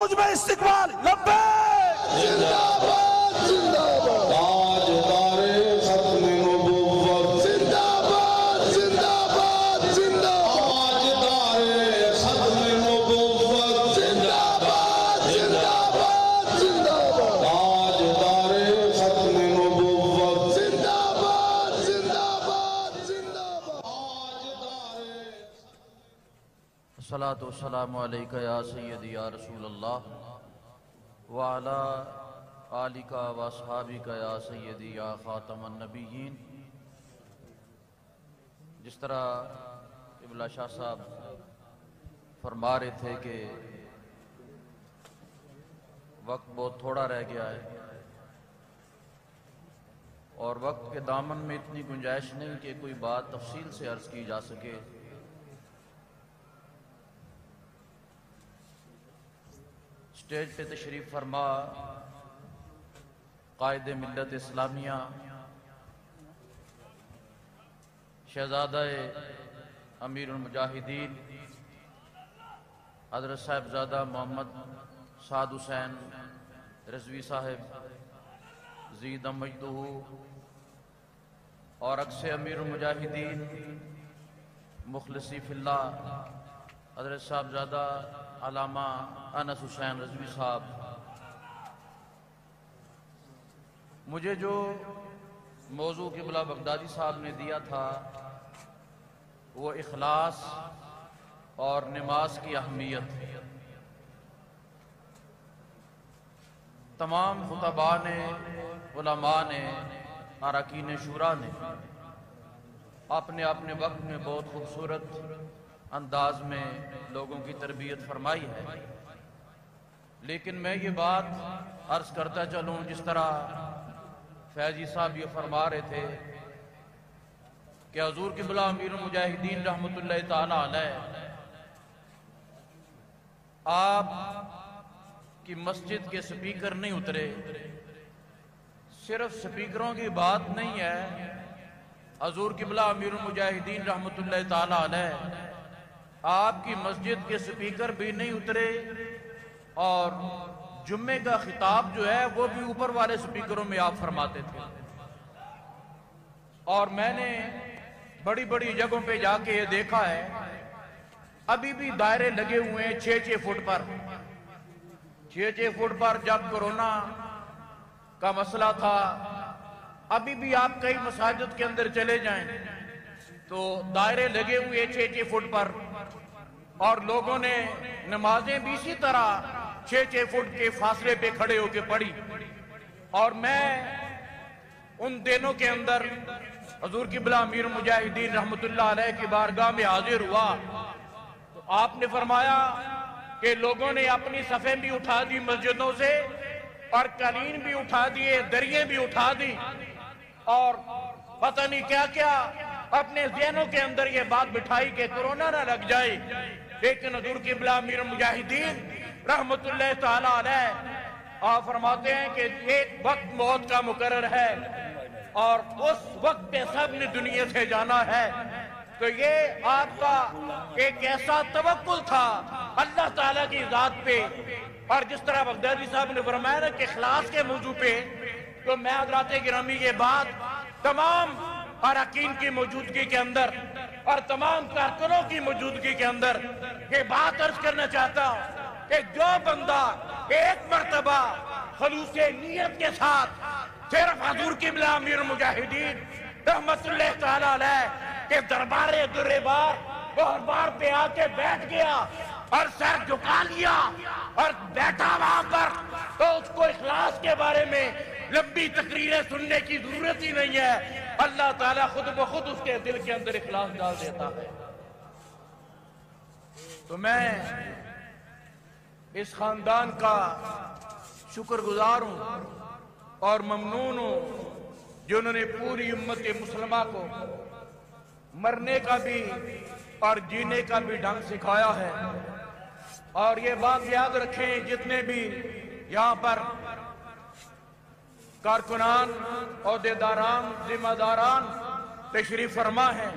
मुझ में इस्तिकबाल लब्बैक जिंदाबाद जिंदाबाद ताजदारे खत्म नबुव्वत जिंदाबाद जिंदाबाद जिंदाबाद ताजदारे खत्म नबुव्वत जिंदाबाद जिंदाबाद जिंदाबाद ताजदारे खत्म नबुव्वत जिंदाबाद जिंदाबाद जिंदाबाद ताजदारे अस्सलातु वस्सलामु अलैका या सय्यदी या रसूल अल्लाह व अला आलिका व अस्हाबिका या सय्यदी या खातमन नबिय्यीन। जिस तरह क़िबला शाह साहब फरमा रहे थे कि वक्त बहुत थोड़ा रह गया है और वक्त के दामन में इतनी गुंजाइश नहीं कि कोई बात तफसील से अर्ज़ की जा सके। स्टेज पे तशरीफ फरमा कायदे मिल्लत इस्लामिया शहजादा अमीरुल मुजाहिदीन हज़रत साहिबजादा मोहम्मद साद हुसैन रज़वी साहिब ज़ीद मजदूहू और अक्से अमीरुल मुजाहिदीन मुखलिसी फिल्लाह हज़रत साहिबजादा अल्लामा अनस हुसैन रज़वी साहब, मुझे जो मौजू क़िबला बगदादी साहब ने दिया था वो इखलास और नमाज की अहमियत। तमाम खुतबा ने, उलमा ने, अरकान शुरा ने अपने अपने वक्त में बहुत खूबसूरत अंदाज में लोगों की तरबियत फरमाई है, लेकिन मैं ये बात अर्ज करता चलूं जिस तरह फैजी साहब ये फरमा रहे थे कि हुजूर क़िबला अमीरुल मुजाहिदीन रहमतुल्लाह ताला अलैह आप की मस्जिद के स्पीकर नहीं उतरे। सिर्फ स्पीकरों की बात नहीं है, हुजूर क़िबला अमीरुल मुजाहिदीन रहमतुल्लाह ताला अलैह आपकी मस्जिद के स्पीकर भी नहीं उतरे और जुम्मे का खिताब जो है वो भी ऊपर वाले स्पीकरों में आप फरमाते थे। और मैंने बड़ी बड़ी जगहों पे जाके ये देखा है, अभी भी दायरे लगे हुए हैं 6-6 फुट पर। 6-6 फुट पर जब कोरोना का मसला था, अभी भी आप कई मसाजिद के अंदर चले जाएं तो दायरे लगे हुए 6-6 फुट पर और लोगों ने नमाजें भी इसी तरह 6-6 फुट के फासले पे खड़े होकर पढ़ी। और मैं उन दिनों के अंदर हुजूर क़िबला अमीरुल मुजाहिदीन रहमतुल्लाह अलैह की बारगाह में हाजिर हुआ तो आपने फरमाया कि लोगों ने अपनी सफ़े भी उठा दी मस्जिदों से और कालीन भी उठा दिए, दरिये भी उठा दी और पता नहीं क्या क्या अपने ज़हनों के अंदर ये बात बिठाई कि कोरोना ना लग जाए। लेकिन हुजूर क़िबला अमीरुल मुजाहिदीन रहमतुल्लाह ताला अलैह आप फरमाते हैं कि एक वक्त मौत का मुकर्रर है और उस वक्त पे सब ने दुनिया से जाना है। तो ये आपका एक ऐसा तवक्कुल था अल्लाह ताला की ज़ात पे। और जिस तरह बगदादी साहब ने फरमाया ना कि इखलास के मौजू पे, तो मैं हज़रात गिरामी के बाद तमाम अरकान की मौजूदगी के अंदर और तमाम कारकुनों की मौजूदगी के अंदर ये बात अर्ज करना चाहता हूं कि जो बंदा एक मर्तबा खलूसे नियत के साथ सिर्फ हुजूर क़िबला अमीरुल मुजाहिदीन रहमतुल्लाह ताला अलैह के दरबारे दुर्रेबार बार पे आके बैठ गया और सर झुका लिया और बैठा वहां पर, तो उसको इखलास के बारे में लंबी तकरीरें सुनने की जरूरत ही नहीं है। अल्लाह ताला खुद ब खुद उसके दिल के अंदर इखलास डाल देता है। तो मैं इस खानदान का शुक्रगुजार हूं और ममनून हूं जिन्होंने पूरी उम्मत मुसलमा को मरने का भी और जीने का भी ढंग सिखाया है। और ये बात याद रखें, जितने भी यहाँ पर कारकुनान, ओहदेदारान, जिम्मेदारान तशरीफ फरमा है,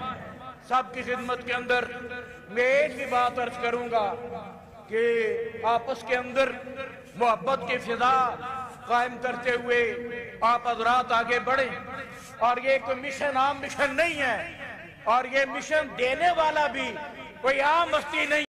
सबकी खिदमत के अंदर मैं एक ही बात अर्ज करूंगा کہ آپس کے اندر محبت کی فضا قائم کرتے ہوئے آپ حضرات آگے بڑھیں. اور یہ کوئی مشن عام مشن نہیں ہے، اور یہ مشن دینے والا بھی کوئی عام ہستی نہیں.